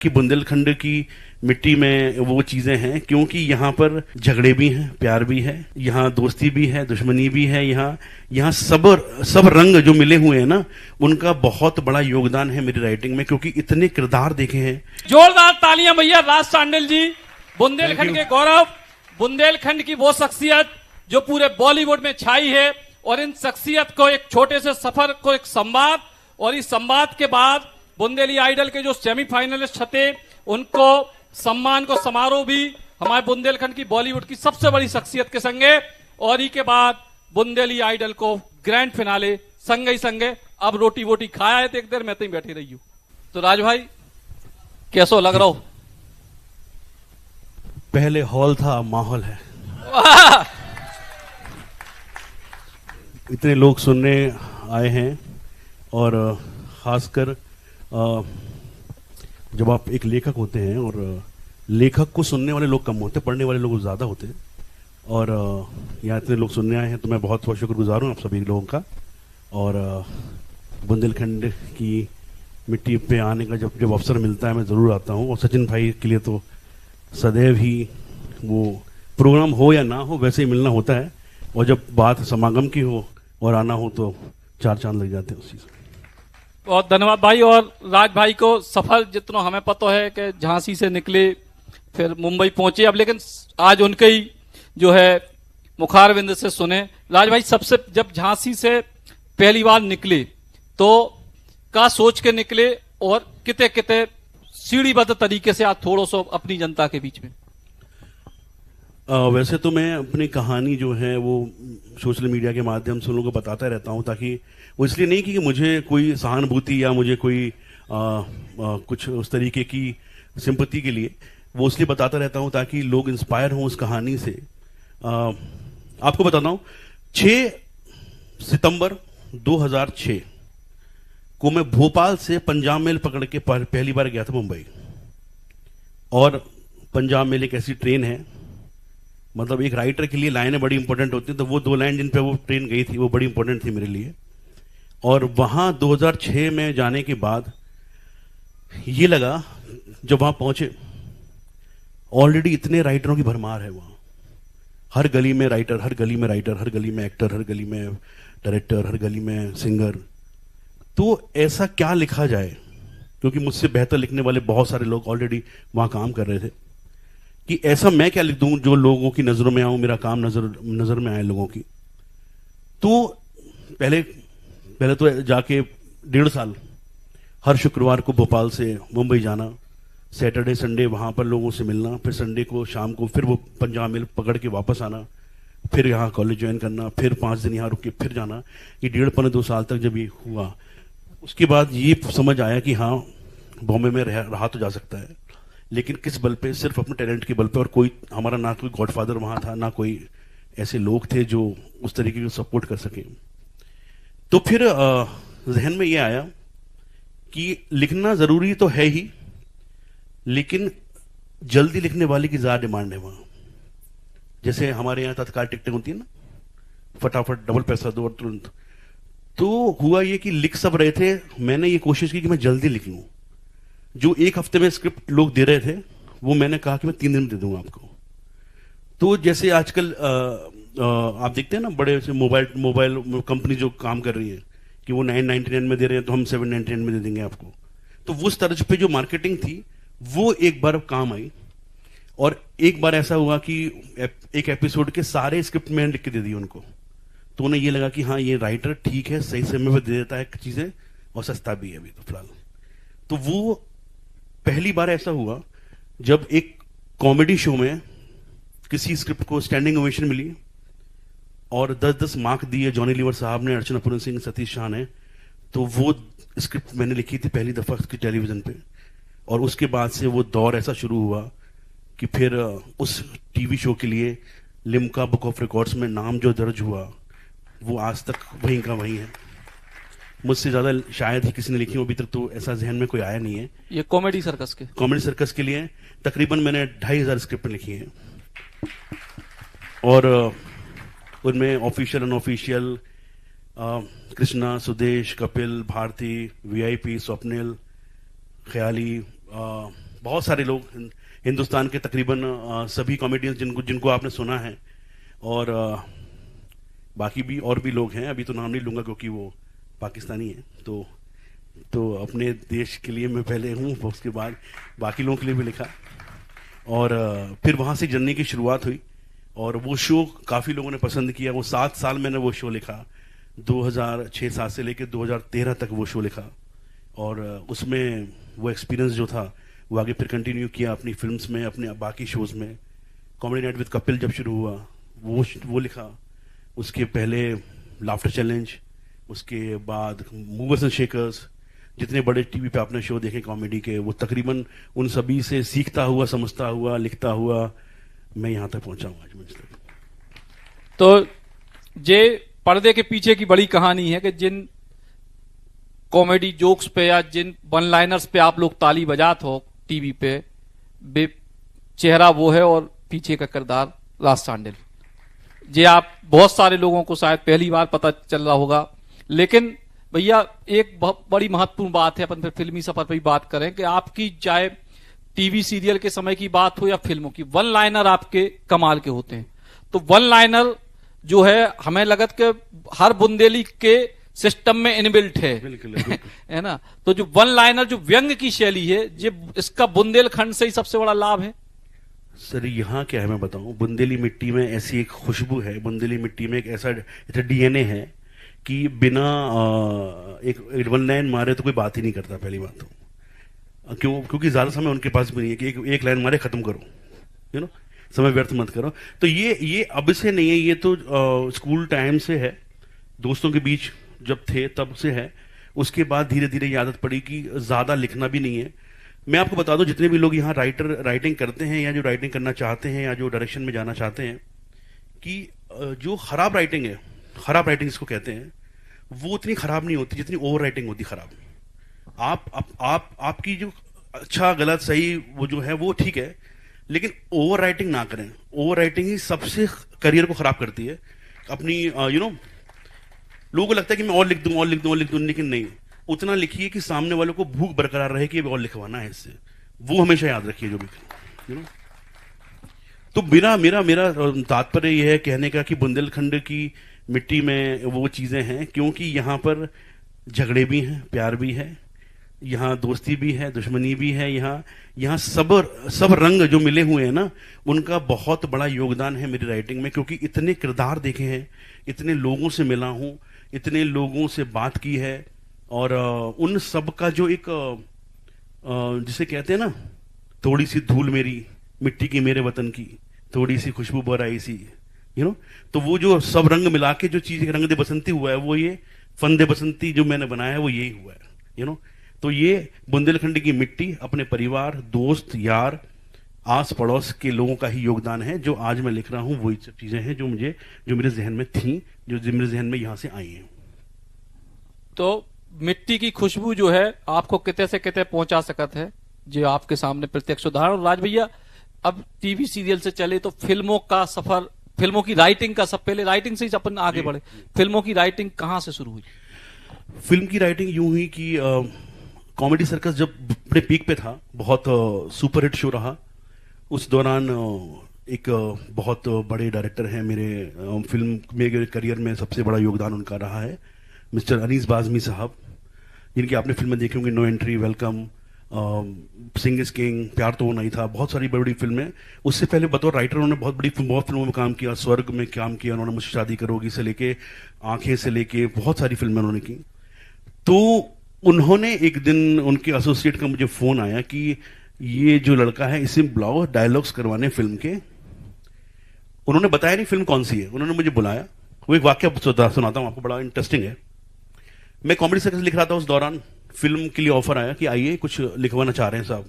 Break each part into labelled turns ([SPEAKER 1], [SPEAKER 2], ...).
[SPEAKER 1] कि बुंदेलखंड की मिट्टी में वो चीजें हैं, क्योंकि यहाँ पर झगड़े भी हैं, प्यार भी है, यहाँ दोस्ती भी है, दुश्मनी भी है, यहाँ यहाँ सब रंग जो मिले हुए हैं ना, उनका बहुत बड़ा योगदान है मेरी राइटिंग में, क्योंकि इतने किरदार देखे हैं।
[SPEAKER 2] जोरदार तालियां भैया राज सांडल जी, बुंदेलखंड के गौरव, बुंदेलखंड की वो शख्सियत जो पूरे बॉलीवुड में छाई है, और इन शख्सियत को एक छोटे से सफर को एक संवाद, और इस संवाद के बाद बुंदेली आइडल के जो सेमीफाइनलिस्ट थे उनको सम्मान को समारोह भी हमारे बुंदेलखंड की बॉलीवुड की सबसे बड़ी शख्सियत के संगे, और ही के बाद बुंदेली आइडल को ग्रैंड फिनाले संगे ही संगे। अब रोटी वोटी खाया है तो एक देर मैं तो ही बैठी रही हूं। तो राज भाई कैसो लग रहा हो?
[SPEAKER 1] पहले हॉल था, माहौल है। इतने लोग सुनने आए हैं, और खासकर जब आप एक लेखक होते हैं, और लेखक को सुनने वाले लोग कम होते, पढ़ने वाले लोग ज़्यादा होते हैं, और यहाँ इतने लोग सुनने आए हैं तो मैं बहुत बहुत शुक्रगुजार हूँ आप सभी लोगों का। और बुंदेलखंड की मिट्टी पे आने का जब अवसर मिलता है मैं ज़रूर आता हूँ। और सचिन भाई के लिए तो सदैव ही वो प्रोग्राम हो या ना हो वैसे ही मिलना होता है, और जब बात समागम की हो और आना हो तो चार चांद लग जाते हैं उस चीज़ में।
[SPEAKER 2] बहुत धन्यवाद भाई। और राज भाई को सफर जितना हमें पता है कि झांसी से निकले फिर मुंबई पहुंचे, अब लेकिन आज उनके ही जो है मुखारविंद से सुने। राज भाई सबसे जब झांसी से पहली बार निकले तो का सोच के निकले, और किते किते सीढ़ीबद्ध तरीके से आज थोड़ा सा अपनी जनता के बीच में?
[SPEAKER 1] वैसे तो मैं अपनी कहानी जो है वो सोशल मीडिया के माध्यम से उन लोगों को बताता रहता हूँ, ताकि वो इसलिए नहीं कि मुझे कोई सहानुभूति या मुझे कोई कुछ उस तरीके की सिंपैथी के लिए, वो इसलिए बताता रहता हूँ ताकि लोग इंस्पायर हों उस कहानी से। आपको बताता हूँ, 6 सितंबर 2006 को मैं भोपाल से पंजाब मेल पकड़ के पहली बार गया था मुंबई। और पंजाब मेल एक ऐसी ट्रेन है, मतलब एक राइटर के लिए लाइनें बड़ी इंपॉर्टेंट होती हैं, तो वो 2 लाइन जिन पे वो ट्रेन गई थी वो बड़ी इंपॉर्टेंट थी मेरे लिए। और वहां 2006 में जाने के बाद ये लगा, जब वहां पहुंचे ऑलरेडी इतने राइटरों की भरमार है वहां, हर गली में राइटर, हर गली में राइटर, हर गली में एक्टर, हर गली में डायरेक्टर, हर गली में सिंगर। तो ऐसा क्या लिखा जाए, क्योंकि मुझसे बेहतर लिखने वाले बहुत सारे लोग ऑलरेडी वहां काम कर रहे थे, कि ऐसा मैं क्या लिख दूं जो लोगों की नजरों में आऊं, मेरा काम नजर में आए लोगों की। तो पहले तो जाके 1.5 साल हर शुक्रवार को भोपाल से मुंबई जाना, सैटरडे संडे वहां पर लोगों से मिलना, फिर संडे को शाम को फिर वो पंजाब मेल पकड़ के वापस आना, फिर यहाँ कॉलेज ज्वाइन करना, फिर 5 दिन यहाँ रुक के फिर जाना। ये 1.5-2 साल तक जब ये हुआ, उसके बाद ये समझ आया कि हाँ बॉम्बे में रहा तो जा सकता है, लेकिन किस बल पे? सिर्फ अपने टैलेंट के बल पे। और कोई हमारा ना कोई गॉडफादर वहां था, ना कोई ऐसे लोग थे जो उस तरीके को सपोर्ट कर सके। तो फिर जहन में ये आया कि लिखना जरूरी तो है ही, लेकिन जल्दी लिखने वाले की ज्यादा डिमांड है वहां। जैसे हमारे यहाँ तत्काल टिकटें होती है ना, फटाफट डबल पैसा दो और तुरंत। तो हुआ ये कि लिख सब रहे थे, मैंने ये कोशिश की कि मैं जल्दी लिख लूं। जो 1 हफ्ते में स्क्रिप्ट लोग दे रहे थे वो मैंने कहा कि मैं 3 दिन में दे दूंगा आपको। तो जैसे आजकल आप देखते हैं ना, बड़े से मोबाइल कंपनी जो काम कर रही है कि वो 999 में दे रहे हैं तो हम 799 में दे देंगे आपको। तो उस तर्ज पे जो मार्केटिंग थी वो एक बार काम आई। और एक बार ऐसा हुआ कि एक एपिसोड के सारे स्क्रिप्ट मैंने लिख के दे दी उनको। तो उन्हें ये लगा कि हाँ ये राइटर ठीक है, सही समय पर दे देता है चीजें, और सस्ता भी है अभी तो फिलहाल। तो वो पहली बार ऐसा हुआ जब एक कॉमेडी शो में किसी स्क्रिप्ट को स्टैंडिंग ओवेशन मिली, और 10-10 मार्क दिए जॉनी लीवर साहब ने, अर्चना पूरन सिंह, सतीश शाह ने। तो वो स्क्रिप्ट मैंने लिखी थी पहली दफा की टेलीविजन पे। और उसके बाद से वो दौर ऐसा शुरू हुआ कि फिर उस टीवी शो के लिए लिम्का बुक ऑफ रिकॉर्ड्स में नाम जो दर्ज हुआ वो आज तक वहीं का वहीं है। मुझसे ज्यादा शायद ही किसी ने लिखी हो अभी तक, तो ऐसा जहन में कोई आया नहीं है।
[SPEAKER 2] ये कॉमेडी सर्कस के
[SPEAKER 1] लिए तकरीबन मैंने 2500 स्क्रिप्ट लिखी हैं, और उनमें official unofficial, Krishna, Sudesh, Kapil, Bharti, VIP, Swapnil, Khyali, बहुत सारे लोग हिंदुस्तान के तकरीबन सभी कॉमेडियंस जिनको जिनको आपने सुना है, और बाकी भी और भी लोग हैं, अभी तो नाम नहीं लूंगा क्योंकि वो पाकिस्तानी है, तो अपने देश के लिए मैं पहले हूँ, उसके बाद बाकी लोगों के लिए भी लिखा, और फिर वहाँ से जर्नी की शुरुआत हुई, और वो शो काफ़ी लोगों ने पसंद किया। वो 7 साल मैंने वो शो लिखा, 2006-7 से लेकर 2013 तक वो शो लिखा, और उसमें वो एक्सपीरियंस जो था वो आगे फिर कंटिन्यू किया अपनी फिल्म्स में, अपने बाकी शोज़ में। कॉमेडी नाइट विद कपिल जब शुरू हुआ वो लिखा, उसके पहले लाफ्टर चैलेंज, उसके बाद मूवर्स एंड शेकर्स, जितने बड़े टीवी पे आपने शो देखे कॉमेडी के, वो तकरीबन उन सभी से सीखता हुआ, समझता हुआ, लिखता हुआ मैं यहाँ तक पहुँचा हूँ आज मंच तक।
[SPEAKER 2] तो ये पर्दे के पीछे की बड़ी कहानी है कि जिन कॉमेडी जोक्स पे या जिन वन लाइनर्स पे आप लोग ताली बजात हो टीवी पे, चेहरा वो है और पीछे का किरदार राज सांडिल। ये आप बहुत सारे लोगों को शायद पहली बार पता चल रहा होगा, लेकिन भैया एक बहुत बड़ी महत्वपूर्ण बात है, अपन फिर फिल्मी सफर पर भी बात करें कि आपकी चाहे टीवी सीरियल के समय की बात हो या फिल्मों की, वन लाइनर आपके कमाल के होते हैं। तो वन लाइनर जो है हमें लगत के हर बुंदेली के सिस्टम में इनबिल्ट है,
[SPEAKER 1] बिल्कुल।
[SPEAKER 2] है ना। तो जो वन लाइनर जो व्यंग की शैली है, ये इसका बुंदेलखंड से ही सबसे बड़ा लाभ है।
[SPEAKER 1] सर यहाँ क्या है मैं बताऊं, बुंदेली मिट्टी में ऐसी एक खुशबू है, बुंदेली मिट्टी में एक ऐसा डीएनए है कि बिना एक वन लाइन मारे तो कोई बात ही नहीं करता। पहली बात तो क्योंकि ज्यादा समय उनके पास भी नहीं है कि एक लाइन मारे खत्म करो, यू नो, समय व्यर्थ मत करो। तो ये अब से नहीं है, ये तो स्कूल टाइम से है, दोस्तों के बीच जब थे तब से है। उसके बाद धीरे धीरे ये आदत पड़ी कि ज्यादा लिखना भी नहीं है। मैं आपको बता दूं, जितने भी लोग यहाँ राइटिंग करते हैं या जो राइटिंग करना चाहते हैं या जो डायरेक्शन में जाना चाहते हैं, कि जो खराब राइटिंग है, खराब राइटिंग इसको कहते हैं, वो उतनी खराब नहीं होती जितनी ओवर राइटिंग होती खराब। आपकी जो अच्छा गलत सही वो जो है वो ठीक है, लेकिन ओवर राइटिंग ना करें। ओवर राइटिंग ही सबसे करियर को खराब करती है। अपनी लोगों को लगता है कि मैं और लिख दूं, लेकिन नहीं, उतना लिखिए कि सामने वालों को भूख बरकरार रहे कि और लिखवाना है इससे। वो हमेशा याद रखिए जो भी तो मेरा तात्पर्य यह है कहने का कि बुंदेलखंड की मिट्टी में वो चीजें हैं, क्योंकि यहाँ पर झगड़े भी हैं, प्यार भी है, यहाँ दोस्ती भी है, दुश्मनी भी है। यहाँ सब रंग जो मिले हुए हैं ना, उनका बहुत बड़ा योगदान है मेरी राइटिंग में, क्योंकि इतने किरदार देखे हैं, इतने लोगों से मिला हूं, इतने लोगों से बात की है, और उन सब का जो एक जिसे कहते हैं ना, थोड़ी सी धूल मेरी मिट्टी की, मेरे वतन की थोड़ी सी खुशबू बराई सी, तो वो जो सब रंग मिला के जो चीज रंग दे बसंती हुआ है, वो ये फंदे बसंती जो मैंने बनाया है वो यही हुआ है। तो ये बुंदेलखंड की मिट्टी अपने परिवार, दोस्त, यार, आस पड़ोस के लोगों का ही योगदान है। जो आज मैं लिख रहा हूं वही सब चीजें हैं जो मेरे जहन में थी, जो मेरे जहन में यहां से आई हैं।
[SPEAKER 2] तो मिट्टी की खुशबू जो है आपको किते से किते पहुंचा सकत है, जो आपके सामने प्रत्यक्ष उदाहरण। राज भैया, अब टीवी सीरियल से चले तो फिल्मों का सफर, फिल्मों की राइटिंग का, सब पहले राइटिंग से ही अपन आगे बढ़े, फिल्मों की राइटिंग कहां से शुरू हुई?
[SPEAKER 1] फिल्म की राइटिंग यूं हुई कि कॉमेडी सर्कस जब अपने पीक पे था, बहुत सुपरहिट शो रहा। उस दौरान एक बहुत बड़े डायरेक्टर हैं मेरे फिल्म मेरे करियर में, सबसे बड़ा योगदान उनका रहा है, मिस्टर अनीस बाज़मी साहब, जिनकी आपने फिल्में देखी होंगी, no entry, welcome, Singh is king, प्यार तो होना ही था, बहुत सारी बड़ी बड़ी फिल्में। उससे पहले बतौर राइटर उन्होंने बहुत फिल्मों में काम किया, स्वर्ग में काम किया उन्होंने, मुझसे शादी करोगी से लेके, आंखें से लेके, बहुत सारी फिल्में उन्होंने की। तो उन्होंने एक दिन, उनके एसोसिएट का मुझे फोन आया कि ये जो लड़का है इसे बुलाओ डायलॉग्स करवाने फिल्म के। उन्होंने बताया नहीं फिल्म कौन सी है, उन्होंने मुझे बुलाया। वो एक वाक्य सुनाता हूं आपको, बड़ा इंटरेस्टिंग है। मैं कॉमेडी सर्कस लिख रहा था, उस दौरान फिल्म के लिए ऑफर आया कि आइए कुछ लिखवाना चाह रहे हैं साहब।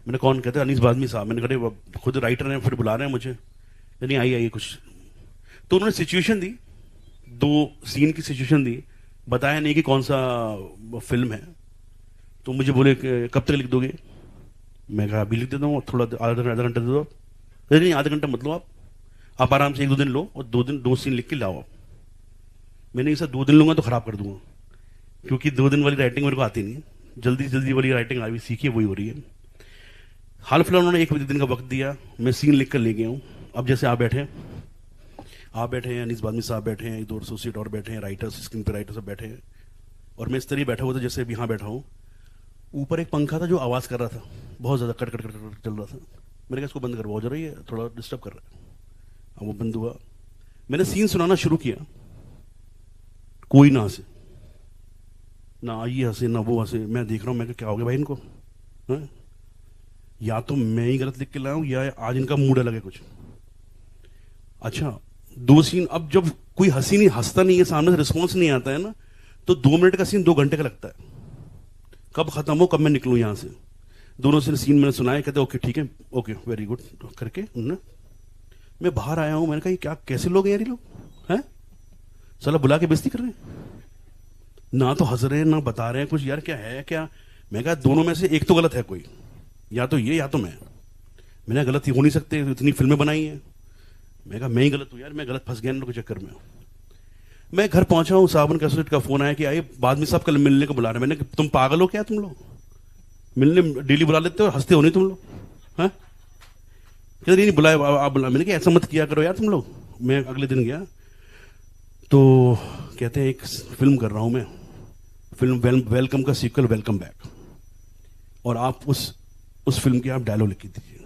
[SPEAKER 1] मैंने कौन? कहते हैं अनीस बाज़मी साहब। मैंने कहा खुद राइटर हैं, फिर बुला रहे हैं मुझे, नहीं आइए कुछ। तो उन्होंने सिचुएशन दी, 2 सीन की सिचुएशन दी, बताया नहीं कि कौन सा फिल्म है। तो मुझे बोले कब तक लिख दोगे? मैं कहा अभी लिख देता हूँ, थोड़ा आधा घंटा दे दो। नहीं आधा घंटा मत लो, आप आराम से 1-2 दिन लो और 2 सीन लिख के लाओ। मैंने इसे 2 दिन लूंगा तो खराब कर दूंगा, क्योंकि 2 दिन वाली राइटिंग मेरे को आती नहीं, जल्दी वाली राइटिंग अभी सीखी है, वही हो रही है। हाल फिलहाल उन्होंने 1 दिन का वक्त दिया, मैं सीन लिख कर ले गया हूँ। अब जैसे आप बैठे हैं, अनीस बादमी साहब बैठे हैं, 2 एसोसिएट और बैठे हैं, राइटर्स, स्क्रीन पे राइटर सब बैठे हैं, और मैं इस तरह बैठा हुआ था जैसे अभी यहाँ बैठा हूँ। ऊपर एक पंखा था जो आवाज़ कर रहा था, बहुत ज़्यादा कट कट कट कट चल रहा था। मैंने कहा इसको बंद करवाओ जरा, ये थोड़ा डिस्टर्ब कर रहा है। अब वो बंद हुआ, मैंने सीन सुनाना शुरू किया, कोई ना हंसे, ना ये हंसे ना वो हंसे। मैं देख रहा हूँ, मैं क्या हो गया भाई इनको, है? या तो मैं ही गलत लिख के लाया हूँ या आज इनका मूड अलग है कुछ। अच्छा, 2 सीन, अब जब कोई हंसता नहीं है, सामने से रिस्पॉन्स नहीं आता है ना, तो 2 मिनट का सीन 2 घंटे का लगता है। कब खत्म हो, कब मैं निकलूं यहां से। दोनों से सीन मैंने सुनाए, कहते ओके ठीक है, ओके वेरी गुड करके उन्होंने, मैं बाहर आया हूं। मैंने कहा ये क्या, कैसे लोग हैं यार ये लोग, हैं? साला बुला के बेइज्जती कर रहे हैं, ना तो हंस रहे हैं ना बता रहे हैं कुछ, यार क्या है क्या। मैं कहा दोनों में से एक तो गलत है कोई, या तो ये या तो मैंने गलत हो नहीं सकते, इतनी फिल्में बनाई हैं। मैं कहा मैं ही गलत हूँ यार, मैं गलत फंस गया इन लोगों के चक्कर में। मैं घर पहुंचा हूँ, सावन कैसेट का फोन आया कि आइए बादमी साहब कल मिलने को बुला रहे हैं। मैंने कहा तुम पागल हो क्या, तुम लोग मिलने डेली बुला लेते हो, हंसते हो नहीं तुम लोग, हैं? कहते नहीं बुलाए आप बुला। मैंने कहा ऐसा मत किया करो यार तुम लोग। मैं अगले दिन गया तो कहते हैं एक फिल्म कर रहा हूँ मैं, फिल्म वेलकम का सीक्वल वेलकम बैक, और आप उस फिल्म के आप डायलॉग लिख दीजिए।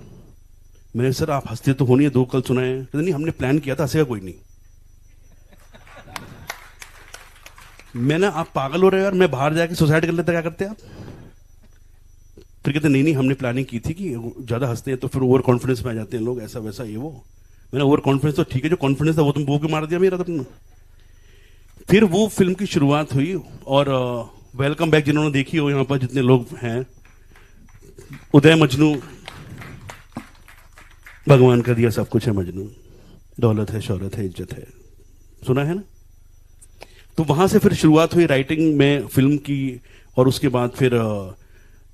[SPEAKER 1] मैंने सर आप हंसते तो हो नहीं है, 2 कल सुनाए। कहते नहीं हमने प्लान किया था, हंसेगा कोई नहीं। मैंने, आप पागल हो रहे हो यार, मैं बाहर जाके सुसाइड कर लेता, क्या करते आप? फिर कहते नहीं हमने प्लानिंग की थी कि ज्यादा हंसते हैं तो फिर ओवर कॉन्फिडेंस में आ जाते हैं लोग, ऐसा वैसा ये वो। मैंने ओवर कॉन्फिडेंस तो ठीक है, जो कॉन्फिडेंस था वो तुम वो क्यों मार दिया मेरा तुमने। फिर वो फिल्म की शुरुआत हुई, और वेलकम बैक जिन्होंने देखी हो यहाँ पर जितने लोग हैं, उदय मजनू, भगवान का दिया सब कुछ है मजनू, दौलत है शौहरत है इज्जत है, सुना है ना। तो वहां से फिर शुरुआत हुई राइटिंग में फिल्म की, और उसके बाद फिर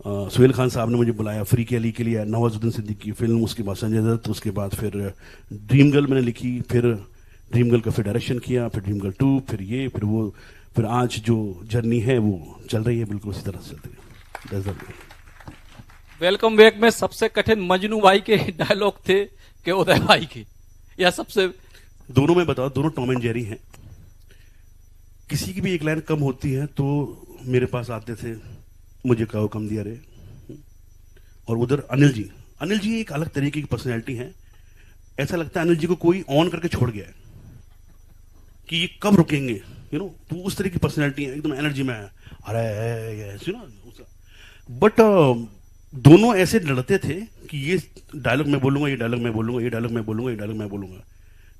[SPEAKER 1] सुहेल खान साहब ने मुझे बुलाया फ्री के अली के लिए, नवाजुद्दीन सिद्दीकी की फिल्म, उसके बाद संजय दत्त, उसके बाद फिर ड्रीम गर्ल मैंने लिखी, फिर ड्रीम गर्ल का फिर डायरेक्शन किया, फिर ड्रीम गर्ल 2, फिर ये, फिर वो, फिर आज जो जर्नी है वो चल रही है बिल्कुल उसी तरह से चल रही है।
[SPEAKER 2] वेलकम बैक में सबसे कठिन मजनू भाई के डायलॉग थे कि उदय भाई के, या सबसे?
[SPEAKER 1] दोनों में बताओ, दोनों टॉम एंड जेरी हैं। किसी की भी एक लाइन कम होती है तो मेरे पास आते थे, मुझे कहो कम दिया रे। और उधर अनिल जी एक अलग तरीके की पर्सनैलिटी है। ऐसा लगता है अनिल जी को कोई ऑन करके छोड़ गया है कि ये कब रुकेंगे, तो उस तरह की पर्सनैलिटी है, एकदम एनर्जी में है, अरे बट दोनों ऐसे लड़ते थे कि ये डायलॉग मैं बोलूंगा, ये डायलॉग मैं बोलूंगा, ये डायलॉग मैं बोलूंगा, ये डायलॉग मैं बोलूंगा।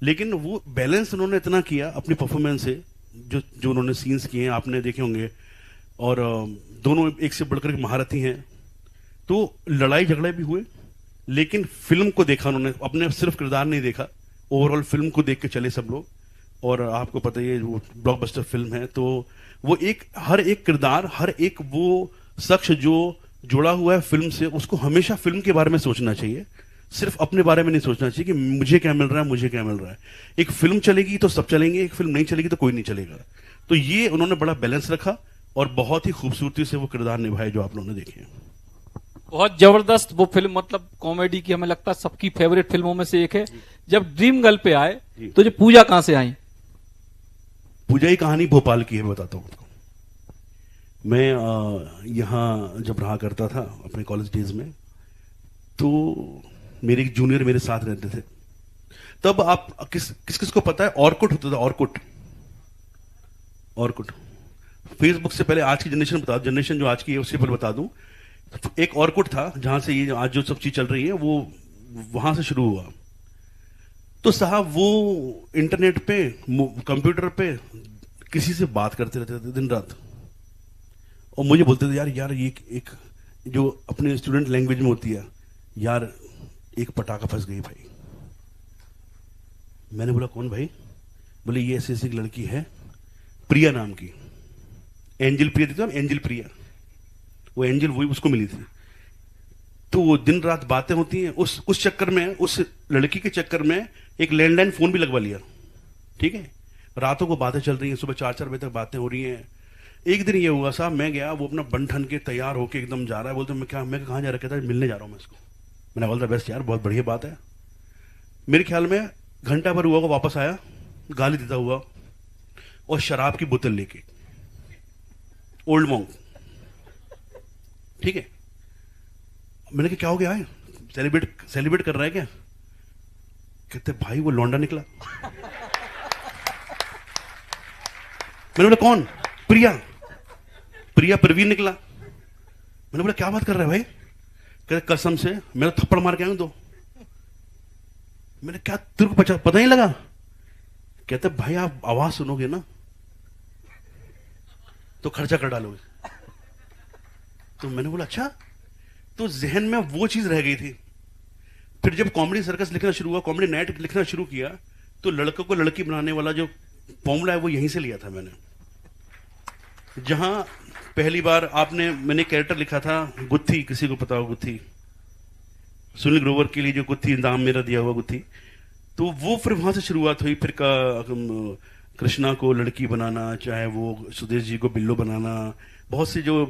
[SPEAKER 1] लेकिन वो बैलेंस उन्होंने इतना किया अपनी परफॉर्मेंस से, जो उन्होंने सीन्स किए हैं आपने देखे होंगे, और दोनों एक से बढ़कर महारथी हैं। तो लड़ाई झगड़े भी हुए, लेकिन फिल्म को देखा उन्होंने, अपने सिर्फ किरदार नहीं देखा, ओवरऑल फिल्म को देख के चले सब लोग। और आपको पता ही है वो ब्लॉकबस्टर फिल्म है, तो वो हर एक किरदार, हर एक वो शख्स जो जुड़ा हुआ है फिल्म से, उसको हमेशा फिल्म के बारे में सोचना चाहिए, सिर्फ अपने बारे में नहीं सोचना चाहिए कि मुझे क्या मिल रहा है, मुझे क्या मिल रहा है। एक फिल्म चलेगी तो सब चलेंगे, एक फिल्म नहीं चलेगी तो कोई नहीं चलेगा। तो ये उन्होंने बड़ा बैलेंस रखा और बहुत ही खूबसूरती से वो किरदार निभाए जो आप लोगों ने देखे हैं।
[SPEAKER 2] बहुत जबरदस्त वो फिल्म, मतलब कॉमेडी की हमें लगता है सबकी फेवरेट फिल्मों में से एक है। जब ड्रीम गर्ल पे आए तो जो पूजा कहां से आई?
[SPEAKER 1] पूजा की कहानी भोपाल की है, बताता हूँ आपको। मैं यहाँ जब रहा करता था अपने कॉलेज डेज में, तो मेरे एक जूनियर मेरे साथ रहते थे। तब आप किस को पता है, ऑर्कुट होता था, ऑर्कुट फेसबुक से पहले। आज की जनरेशन बता, जनरेशन जो आज की है उससे पहले बता दूं, एक ऑर्कुट था जहां से ये आज जो सब चीज चल रही है वो वहां से शुरू हुआ। तो साहब वो इंटरनेट पे, कंप्यूटर पे किसी से बात करते रहते थे दिन रात, और मुझे बोलते थे यार ये एक जो अपने स्टूडेंट लैंग्वेज में होती है, यार एक पटाखा फंस गई भाई। मैंने बोला कौन भाई? बोले ये ऐसी ऐसी लड़की है प्रिया नाम की, एंजल प्रिया थी, एंजल प्रिया, वो एंजल वही उसको मिली थी। तो वो दिन रात बातें होती हैं, उस चक्कर में, उस लड़की के चक्कर में एक लैंडलाइन फोन भी लगवा लिया, ठीक है। रातों को बातें चल रही हैं, सुबह 4-4 बजे तक बातें हो रही हैं। एक दिन ये हुआ साहब, मैं गया, वो अपना बन ठन के तैयार होके एकदम जा रहा है, बोलते मैं कहाँ जा रहा, कहता मिलने जा रहा हूँ मैं इसको। मैंने ऑल द बेस्ट यार, बहुत बढ़िया बात है। मेरे ख्याल में घंटा भर हुआ वो वापस आया गाली देता हुआ और शराब की बोतल लेके, ओल्ड मॉन्क, ठीक है। मैंने कहा क्या हो गया है, सेलिब्रेट कर रहा है क्या? कहते भाई वो लौंडा निकला। मैंने बोला कौन? प्रिया प्रवीण निकला। मैंने बोला क्या बात कर रहा है भाई? कहते कसम से मेरा थप्पड़ मार के आऊं तो। मैंने क्या तेरे को पता नहीं लगा? कहते भाई आप आवाज सुनोगे ना तो खर्चा कर डालोगे। तो मैंने बोला अच्छा। तो जहन में वो चीज रह गई थी। फिर जब कॉमेडी सर्कस लिखना शुरू हुआ, कॉमेडी नाइट लिखना शुरू किया, तो लड़कों को लड़की बनाने वाला जो फॉर्मूला है वो यहीं से लिया था मैंने। जहां पहली बार मैंने कैरेक्टर लिखा था गुत्थी, किसी को पता हो गुत्थी? सुनील ग्रोवर के लिए जो गुत्थी नाम मेरा दिया हुआ गुत्थी, तो वो फिर वहां से शुरुआत हुई। फिर कृष्णा को लड़की बनाना, चाहे वो सुदेश जी को बिल्लो बनाना, बहुत से जो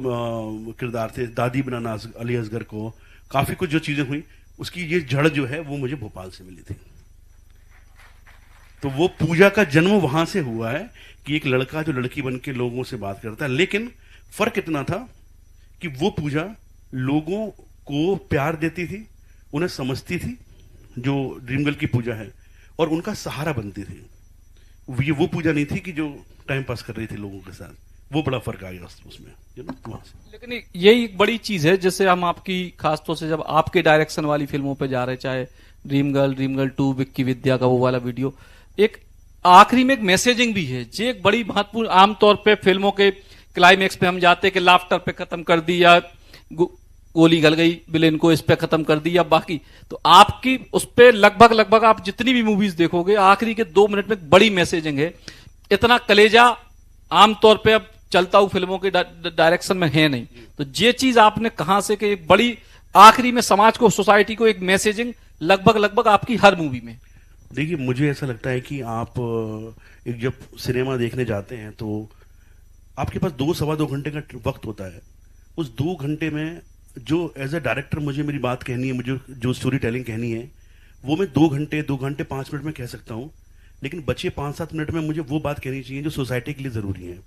[SPEAKER 1] किरदार थे, दादी बनाना अली असगर को, काफी कुछ जो चीजें हुई, उसकी ये जड़ जो है वो मुझे भोपाल से मिली थी। तो वो पूजा का जन्म वहां से हुआ है कि एक लड़का जो लड़की बन के लोगों से बात करता है। लेकिन फर्क इतना था कि वो पूजा लोगों को प्यार देती थी, उन्हें समझती थी, जो ड्रीम गर्ल की पूजा है, और उनका सहारा बनती थी। ये वो पूजा नहीं थी कि जो टाइम पास कर रही थी लोगों के साथ। वो बड़ा फर्क आ गया उसमें, वहां से।
[SPEAKER 2] लेकिन यही एक बड़ी चीज है, जैसे हम आपकी खासतौर से जब आपके डायरेक्शन वाली फिल्मों पे जा रहे, चाहे ड्रीम गर्ल 2, विक्की विद्या का वो वाला वीडियो, एक आखिरी में एक मैसेजिंग भी है, जो एक बड़ी महत्वपूर्ण। आमतौर पे फिल्मों के क्लाइमेक्स पे हम जाते हैं कि लाफ्टर पे खत्म कर दी, या गोली गल गई विलेन को, इस पे खत्म कर दी, या बाकी। तो आपकी उस पे लगभग आप जितनी भी मूवीज देखोगे, आखिरी के 2 मिनट में बड़ी मैसेजिंग है। इतना कलेजा आमतौर पे अब चलता हूं फिल्मों के डायरेक्शन में है नहीं। तो ये चीज आपने कहां से कि एक बड़ी आखिरी में समाज को, सोसाइटी को एक मैसेजिंग लगभग आपकी हर मूवी में।
[SPEAKER 1] देखिए मुझे ऐसा लगता है कि आप एक जब सिनेमा देखने जाते हैं तो आपके पास 2-2.25 घंटे का वक्त होता है। उस 2 घंटे में जो एज ए डायरेक्टर मुझे मेरी बात कहनी है, मुझे जो स्टोरी टेलिंग कहनी है, वो मैं 2 घंटे 5 मिनट में कह सकता हूँ। लेकिन बचे 5-7 मिनट में मुझे वो बात कहनी चाहिए जो सोसाइटी के लिए जरूरी है।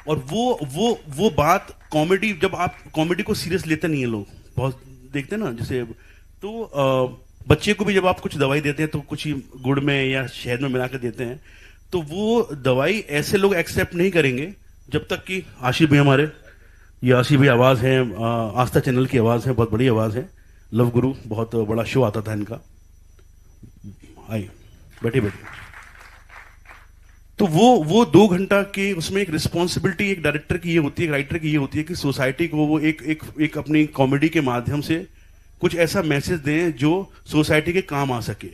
[SPEAKER 1] और वो बात कॉमेडी, जब आप कॉमेडी को सीरियस लेते नहीं है लोग, बहुत देखते हैं ना, जैसे तो बच्चे को भी जब आप कुछ दवाई देते हैं तो कुछ ही गुड़ में या शहद में मिलाकर देते हैं, तो वो दवाई ऐसे लोग एक्सेप्ट नहीं करेंगे जब तक कि आशिफ भाई हमारे, ये आशिफ भाई आवाज है, आस्था चैनल की आवाज है, बहुत बड़ी आवाज है, लव गुरु बहुत बड़ा शो आता था इनका, आई बैठे। तो वो 2 घंटा के उसमें एक रिस्पॉन्सिबिलिटी एक डायरेक्टर की ये होती है, एक राइटर की ये होती है कि सोसाइटी को वो एक अपनी कॉमेडी के माध्यम से कुछ ऐसा मैसेज दें जो सोसाइटी के काम आ सके।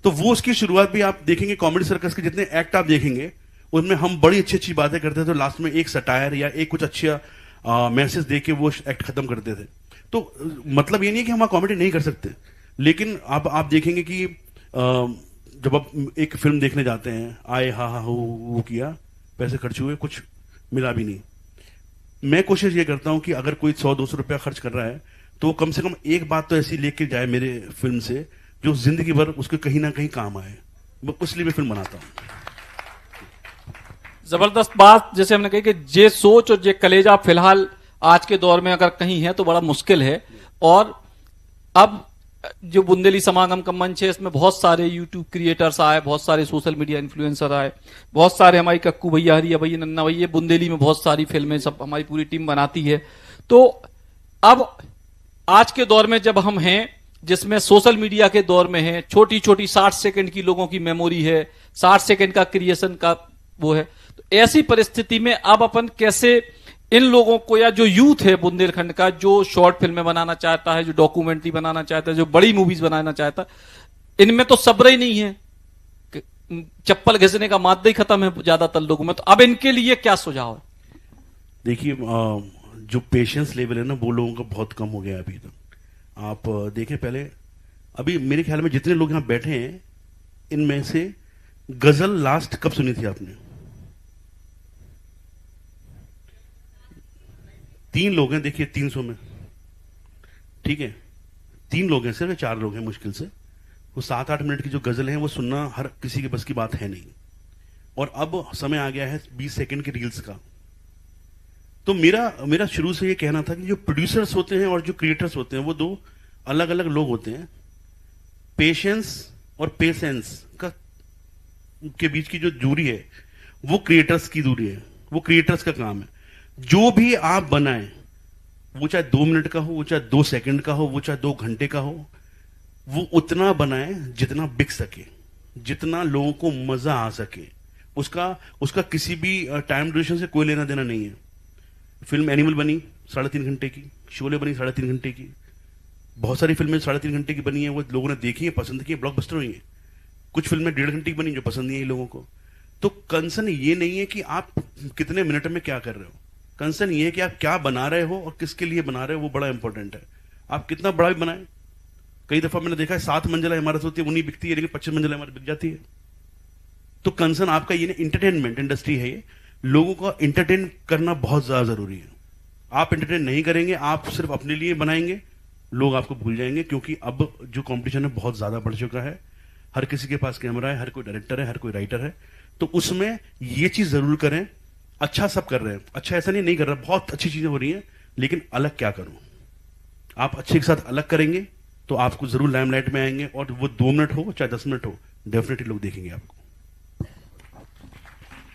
[SPEAKER 1] तो वो उसकी शुरुआत भी आप देखेंगे, कॉमेडी सर्कस के जितने एक्ट आप देखेंगे उनमें हम बड़ी अच्छी बातें करते थे, तो लास्ट में एक सटायर या एक कुछ अच्छा मैसेज दे के वो एक्ट खत्म करते थे। तो मतलब ये नहीं कि हम कॉमेडी नहीं कर सकते, लेकिन आप देखेंगे कि जब आप एक फिल्म देखने जाते हैं, आए हा वो किया, पैसे खर्च हुए, कुछ मिला भी नहीं। मैं कोशिश ये करता हूं कि अगर कोई 100-200 रुपया खर्च कर रहा है तो कम से कम एक बात तो ऐसी लेके जाए मेरे फिल्म से जो जिंदगी भर उसके कहीं ना कहीं काम आए। इसलिए मैं फिल्म बनाता हूं।
[SPEAKER 2] जबरदस्त बात, जैसे हमने कही कि जे सोच और जे कलेजा फिलहाल आज के दौर में अगर कहीं है तो बड़ा मुश्किल है। और अब जो बुंदेली समागम का मंच है, इसमें बहुत सारे यूट्यूब क्रिएटर्स आए, बहुत सारे सोशल मीडिया इन्फ्लुएंसर आए, बहुत सारे हमारी कक्कू भैया, हरिया भैया, नन्ना भैया, बुंदेली में बहुत सारी फिल्में सब हमारी पूरी टीम बनाती है। तो अब आज के दौर में जब हम हैं, जिसमें सोशल मीडिया के दौर में है, छोटी छोटी 60 सेकंड की लोगों की मेमोरी है, 60 सेकंड का क्रिएशन का वो है, तो ऐसी परिस्थिति में अब अपन कैसे इन लोगों को, या जो यूथ है बुंदेलखंड का, जो शॉर्ट फिल्में बनाना चाहता है, जो डॉक्यूमेंट्री बनाना चाहता है, जो बड़ी मूवीज बनाना चाहता है, इनमें तो सब्र ही नहीं है, चप्पल घिसने का मादा ही खत्म है ज्यादातर लोगों में। तो अब इनके लिए क्या सुझाव है?
[SPEAKER 1] देखिए जो पेशेंस लेवल है ना, वो लोगों का बहुत कम हो गया अभी तक। आप देखें पहले, अभी मेरे ख्याल में जितने लोग यहां बैठे हैं, इनमें से गजल लास्ट कब सुनी थी आपने? 3 लोग हैं, देखिए 300 में, ठीक है, 3 लोग हैं सिर्फ, 4 लोग हैं मुश्किल से। वो 7-8 मिनट की जो गजल है वो सुनना हर किसी के बस की बात है नहीं। और अब समय आ गया है 20 सेकंड की रील्स का। तो मेरा शुरू से ये कहना था कि जो प्रोड्यूसर्स होते हैं और जो क्रिएटर्स होते हैं वो 2 अलग अलग लोग होते हैं। पेशेंस और पेशेंस का के बीच की जो दूरी है वो क्रिएटर्स की दूरी है, वो क्रिएटर्स का काम है। जो भी आप बनाएं, वो चाहे 2 मिनट का हो, वो चाहे 2 सेकंड का हो, वो चाहे 2 घंटे का हो, वो उतना बनाएं जितना बिक सके, जितना लोगों को मजा आ सके। उसका किसी भी टाइम ड्यूरेशन से कोई लेना देना नहीं है। फिल्म एनिमल बनी 3.5 घंटे की, शोले बनी 3.5 घंटे की, बहुत सारी फिल्में 3.5 घंटे की बनी है, वो लोगों ने देखी है, पसंद की है, ब्लॉकबस्टर हुई है। कुछ फिल्में 1.5 घंटे की बनी जो पसंद नहीं आई लोगों को। तो कंसर्न ये नहीं है कि आप कितने मिनट में क्या कर रहे हो, कंसर्न ये है कि आप क्या बना रहे हो और किसके लिए बना रहे हो, वो बड़ा इंपॉर्टेंट है। आप कितना बड़ा भी बनाए, कई दफा मैंने देखा है 7 मंजिला इमारत होती है, वो नहीं बिकती है, लेकिन 25 मंजिला इमारत बिक जाती है। तो कंसर्न आपका ये नहीं, इंटरटेनमेंट इंडस्ट्री है ये, लोगों को इंटरटेन करना बहुत ज्यादा जरूरी है। आप इंटरटेन नहीं करेंगे, आप सिर्फ अपने लिए बनाएंगे, लोग आपको भूल जाएंगे। क्योंकि अब जो कंपटीशन है बहुत ज्यादा बढ़ चुका है, हर किसी के पास कैमरा है, हर कोई डायरेक्टर है, हर कोई राइटर है। तो उसमें ये चीज जरूर करें, अच्छा सब कर रहे हैं, अच्छा ऐसा नहीं कर रहा, बहुत अच्छी चीजें हो रही हैं, लेकिन अलग क्या करूं। आप अच्छे के साथ अलग करेंगे तो आपको जरूर लाइमलाइट में आएंगे, और वो 2 मिनट हो चाहे 10 मिनट हो, डेफिनेटली लोग देखेंगे आपको।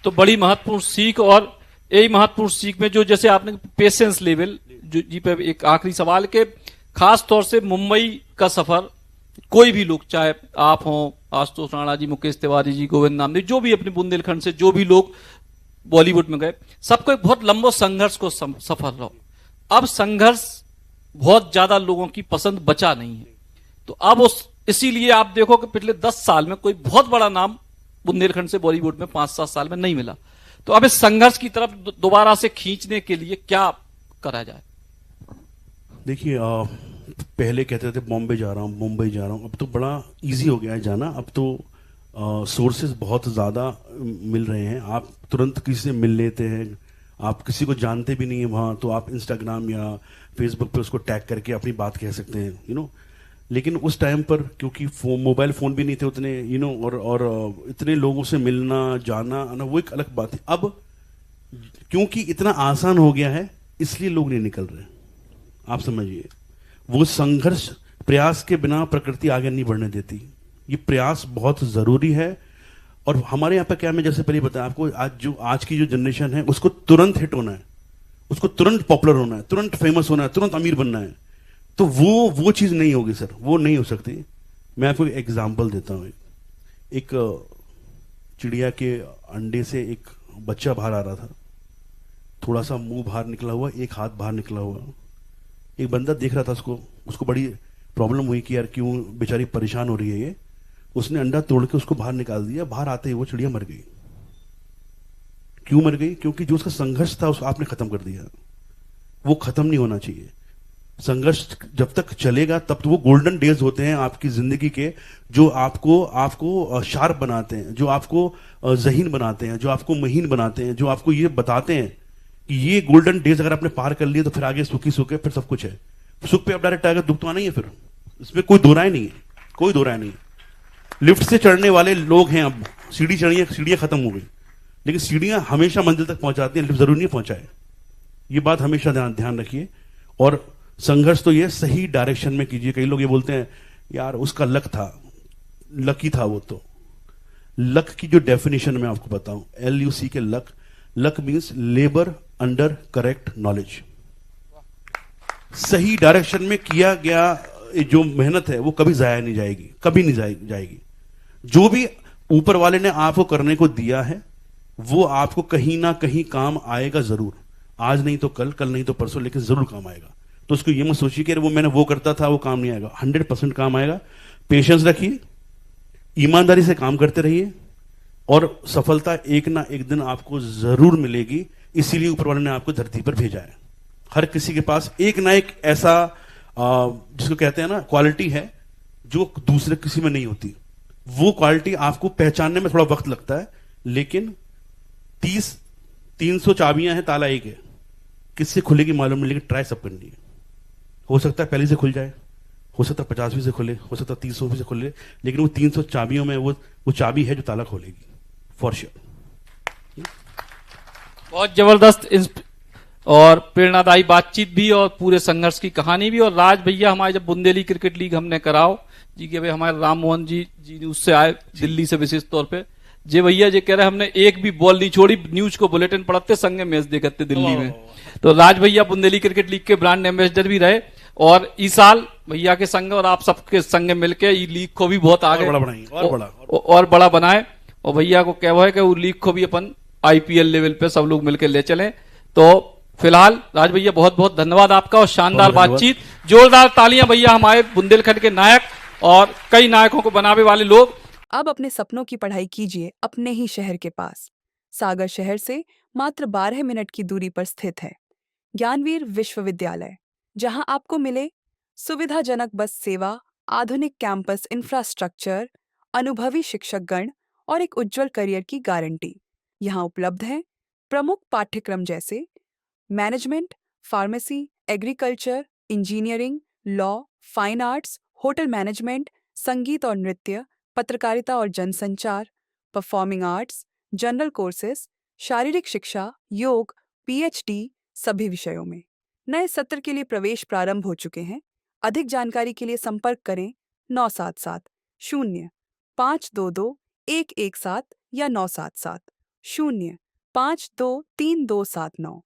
[SPEAKER 2] तो बड़ी महत्वपूर्ण सीख, और यही महत्वपूर्ण सीख में जो जैसे आपने पेशेंस लेवल जो जी पे एक आखिरी सवाल के, खास तौर से मुंबई का सफर, कोई भी लोग, चाहे आप हों, आशुतोष राणा जी, मुकेश तिवारी जी, गोविंद नामदेव, जो भी अपने बुंदेलखंड से जो भी लोग बॉलीवुड में गए, सबको एक बहुत लंबा संघर्ष को सफर रहो। अब संघर्ष बहुत ज्यादा लोगों की पसंद बचा नहीं है। तो अब इसीलिए आप देखो कि पिछले 10 साल में कोई बहुत बड़ा नाम बुंदेलखंड से बॉलीवुड में 5-7 साल में नहीं मिला। तो अब इस संघर्ष की तरफ दोबारा से खींचने के लिए क्या करा जाए?
[SPEAKER 1] देखिए, पहले कहते थे बॉम्बे जा रहा हूँ, मुंबई जा रहा हूँ, अब तो बड़ा इजी हो गया है जाना। अब तो सोर्सेज बहुत ज़्यादा मिल रहे हैं, आप तुरंत किसी से मिल लेते हैं, आप किसी को जानते भी नहीं है वहाँ, तो आप इंस्टाग्राम या फेसबुक पे उसको टैग करके अपनी बात कह सकते हैं, लेकिन उस टाइम पर क्योंकि मोबाइल फ़ोन भी नहीं थे उतने, और इतने लोगों से मिलना जाना आना वो एक अलग बात है। अब क्योंकि इतना आसान हो गया है इसलिए लोग नहीं निकल रहे। आप समझिए, वो संघर्ष, प्रयास के बिना प्रकृति आगे नहीं बढ़ने देती। ये प्रयास बहुत जरूरी है। और हमारे यहाँ पर क्या, मैं जैसे पहले बताया आपको, आज की जो जनरेशन है उसको तुरंत हिट होना है, उसको तुरंत पॉपुलर होना है, तुरंत फेमस होना है, तुरंत अमीर बनना है। तो वो चीज नहीं होगी सर, वो नहीं हो सकती। मैं आपको एक एग्जाम्पल देता हूँ। एक चिड़िया के अंडे से एक बच्चा बाहर आ रहा था, थोड़ा सा मुंह बाहर निकला हुआ, एक हाथ बाहर निकला हुआ। एक बंदा देख रहा था उसको बड़ी प्रॉब्लम हुई कि यार क्यों बेचारी परेशान हो रही है ये। उसने अंडा तोड़ के उसको बाहर निकाल दिया। बाहर आते ही वो चिड़िया मर गई। क्यों मर गई? क्योंकि जो उसका संघर्ष था उसको आपने खत्म कर दिया। वो खत्म नहीं होना चाहिए। संघर्ष जब तक चलेगा तब तो वो गोल्डन डेज होते हैं आपकी जिंदगी के, जो आपको शार्प बनाते हैं, जो आपको ज़हीन बनाते हैं, जो आपको महीन बनाते हैं, जो आपको ये बताते हैं कि ये गोल्डन डेज अगर आपने पार कर लिए तो फिर आगे सुखी सुख है, फिर सब कुछ है। सुख पे आप डायरेक्ट आएगा, दुख तो आना ही है फिर, इसमें कोई दो राय नहीं है, कोई दो राय नहीं है। लिफ्ट से चढ़ने वाले लोग हैं, अब सीढ़ियां खत्म हो गई, लेकिन सीढ़ियां हमेशा मंजिल तक पहुंचाती हैं, लिफ्ट जरूर नहीं पहुंचाए। ये बात हमेशा ध्यान रखिए। और संघर्ष तो ये सही डायरेक्शन में कीजिए। कई लोग ये बोलते हैं यार उसका लक था, लकी था वो। तो लक की जो डेफिनेशन मैं आपको बताऊं, LUC के luck means labour under correct knowledge. सही डायरेक्शन में किया गया जो मेहनत है वो कभी जाया नहीं जाएगी, कभी नहीं जाएगी। जो भी ऊपर वाले ने आपको करने को दिया है वो आपको कहीं ना कहीं काम आएगा जरूर। आज नहीं तो कल नहीं तो परसों, लेकिन जरूर काम आएगा। तो उसको ये मत सोचिए कि वो मैंने वो करता था वो काम नहीं आएगा। 100% काम आएगा। पेशेंस रखिए, ईमानदारी से काम करते रहिए, और सफलता एक ना एक दिन आपको जरूर मिलेगी। इसीलिए ऊपर वाले ने आपको धरती पर भेजा है। हर किसी के पास एक ना एक ऐसा जिसको कहते हैं ना क्वालिटी है जो दूसरे किसी में नहीं होती। वो क्वालिटी आपको पहचानने में थोड़ा वक्त लगता है, लेकिन 300 चाबियां हैं, ताला एक है। किससे खुलेगी मालूम नहीं, लेकिन ट्राई सब करनी है। हो सकता है पहले से खुल जाए, हो सकता है 50वीं से खुले, हो सकता है 300वीं से खुले, लेकिन वो 300 चाबियों में वो चाबी है जो ताला खोलेगी, फॉर श्योर।
[SPEAKER 2] बहुत जबरदस्त और प्रेरणादायी बातचीत भी और पूरे संघर्ष की कहानी भी। और राज भैया हमारे जब बुंदेली क्रिकेट लीग हमने कराओ जी के भाई हमारे राम मोहन जी उससे आए दिल्ली से विशेष तौर पे, जे भैया जे कह रहे हमने एक भी बॉल नहीं छोड़ी, न्यूज को बुलेटिन पढ़ते संग मैच देखते दिल्ली में। तो राज भैया बुंदेली क्रिकेट लीग के ब्रांड एम्बेसडर भी रहे और इस साल भैया के संग और आप सबके संग मिलके ये लीग को भी बहुत आगे और बड़ा बनाए। और भैया को कहो है कि वो लीग को भी अपन आईपीएल लेवल पे सब लोग मिलकर ले चले। तो फिलहाल राज भैया बहुत बहुत धन्यवाद आपका और शानदार बातचीत, जोरदार तालियां भैया हमारे बुंदेलखंड के नायक और कई नायकों को बनाने वाले लोग।
[SPEAKER 3] अब अपने सपनों की पढ़ाई कीजिए अपने ही शहर के पास। सागर शहर से मात्र 12 मिनट की दूरी पर स्थित है ज्ञानवीर विश्वविद्यालय, जहां आपको मिले सुविधाजनक बस सेवा, आधुनिक कैंपस इंफ्रास्ट्रक्चर, अनुभवी शिक्षकगण और एक उज्जवल करियर की गारंटी। यहाँ उपलब्ध है प्रमुख पाठ्यक्रम जैसे management, pharmacy, agriculture, engineering, law, fine arts, hotel management, संगीत और नृत्य, पत्रकारिता और जनसंचार, परफॉर्मिंग आर्ट्स, जनरल कोर्सेज, शारीरिक शिक्षा, योग, पीएचडी सभी विषयों में। नए सत्र के लिए प्रवेश प्रारंभ हो चुके हैं। अधिक जानकारी के लिए संपर्क करें 977 0 522 117 या 977 0 523 279।